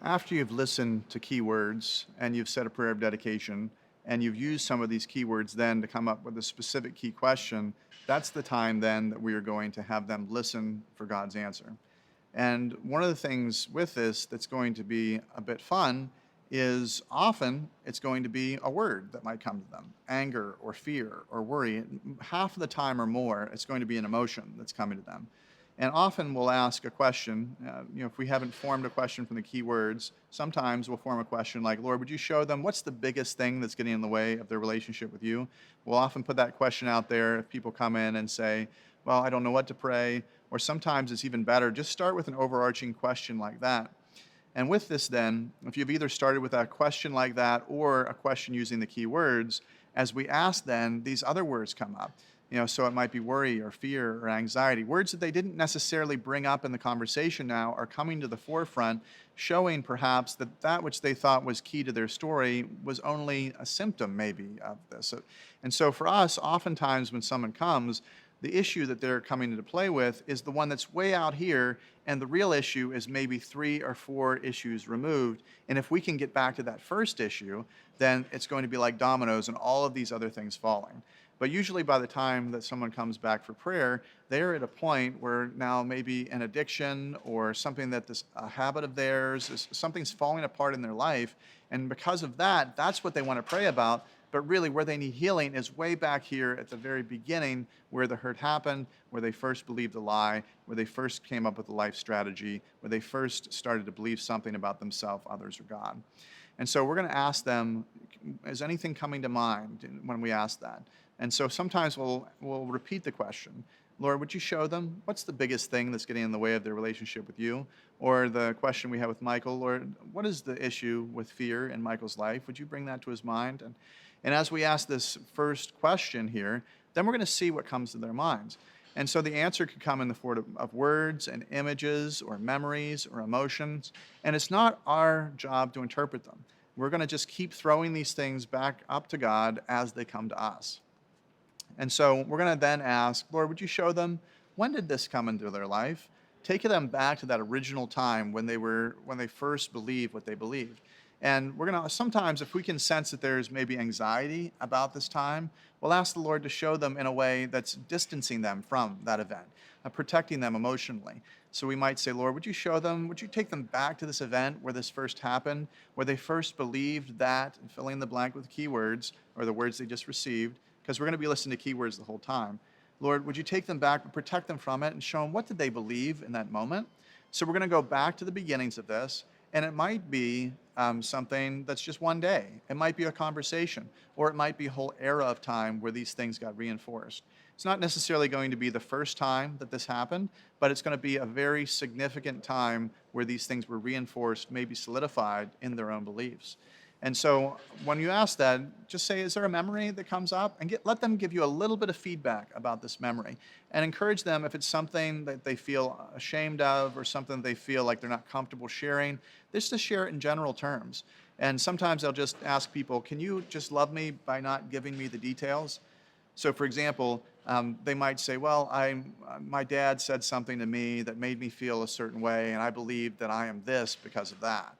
After you've listened to keywords and you've said a prayer of dedication and you've used some of these keywords then to come up with a specific key question, that's the time then that we are going to have them listen for God's answer. And one of the things with this that's going to be a bit fun is often it's going to be a word that might come to them: anger or fear or worry. Half of the time or more, it's going to be an emotion that's coming to them. And often we'll ask a question. If we haven't formed a question from the key words, sometimes we'll form a question like, Lord, would you show them what's the biggest thing that's getting in the way of their relationship with you? We'll often put that question out there if people come in and say, well, I don't know what to pray. Or sometimes it's even better, just start with an overarching question like that. And with this, then, if you've either started with a question like that or a question using the key words, as we ask, then these other words come up. So it might be worry or fear or anxiety. Words that they didn't necessarily bring up in the conversation now are coming to the forefront, showing perhaps that that which they thought was key to their story was only a symptom, maybe, of this. And so for us, oftentimes when someone comes, the issue that they're coming into play with is the one that's way out here, and the real issue is maybe 3 or 4 issues removed. And if we can get back to that first issue, then it's going to be like dominoes and all of these other things falling. But usually by the time that someone comes back for prayer, they're at a point where now maybe an addiction or something that this a habit of theirs, something's falling apart in their life. And because of that, that's what they want to pray about. But really, where they need healing is way back here at the very beginning, where the hurt happened, where they first believed a lie, where they first came up with a life strategy, where they first started to believe something about themselves, others, or God. And so we're going to ask them, is anything coming to mind when we ask that? And so sometimes we'll repeat the question. Lord, would you show them what's the biggest thing that's getting in the way of their relationship with you? Or the question we have with Michael, Lord, what is the issue with fear in Michael's life? Would you bring that to his mind? And as we ask this first question here, then we're going to see what comes to their minds. And so the answer could come in the form of words and images or memories or emotions. And it's not our job to interpret them. We're going to just keep throwing these things back up to God as they come to us. And so we're going to then ask, Lord, would you show them when did this come into their life? Take them back to that original time when they first believed what they believed. And we're going to sometimes, if we can sense that there's maybe anxiety about this time, we'll ask the Lord to show them in a way that's distancing them from that event, protecting them emotionally. So we might say, Lord, would you show them, would you take them back to this event where this first happened, where they first believed that, and filling the blank with keywords or the words they just received, because we're going to be listening to keywords the whole time. Lord, would you take them back and protect them from it and show them what did they believe in that moment? So we're going to go back to the beginnings of this, and it might be something that's just one day. It might be a conversation, or it might be a whole era of time where these things got reinforced. It's not necessarily going to be the first time that this happened, but it's going to be a very significant time where these things were reinforced, maybe solidified in their own beliefs. And so when you ask that, just say, is there a memory that comes up? And let them give you a little bit of feedback about this memory. And encourage them, if it's something that they feel ashamed of or something they feel like they're not comfortable sharing, just to share it in general terms. And sometimes I'll just ask people, can you just love me by not giving me the details? So for example, they might say, well, my dad said something to me that made me feel a certain way, and I believe that I am this because of that.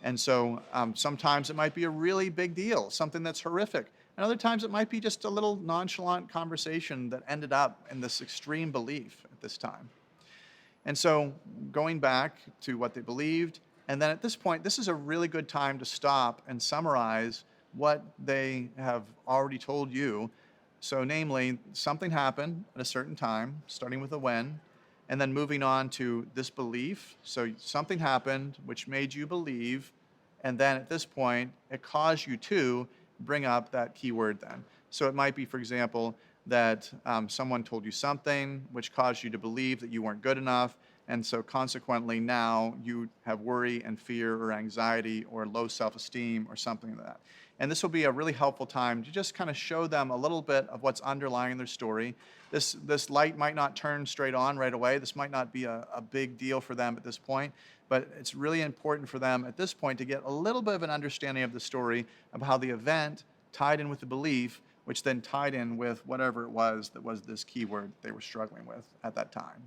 And so sometimes it might be a really big deal, something that's horrific. And other times it might be just a little nonchalant conversation that ended up in this extreme belief at this time. And so going back to what they believed, and then at this point, this is a really good time to stop and summarize what they have already told you. So namely, something happened at a certain time, starting with a when, and then moving on to this belief. So something happened which made you believe, and then at this point, it caused you to bring up that keyword then. So it might be, for example, that someone told you something which caused you to believe that you weren't good enough, and so consequently now you have worry and fear or anxiety or low self-esteem or something like that. And this will be a really helpful time to just kind of show them a little bit of what's underlying their story. This light might not turn straight on right away. This might not be a big deal for them at this point, but it's really important for them at this point to get a little bit of an understanding of the story of how the event tied in with the belief, which then tied in with whatever it was that was this keyword they were struggling with at that time.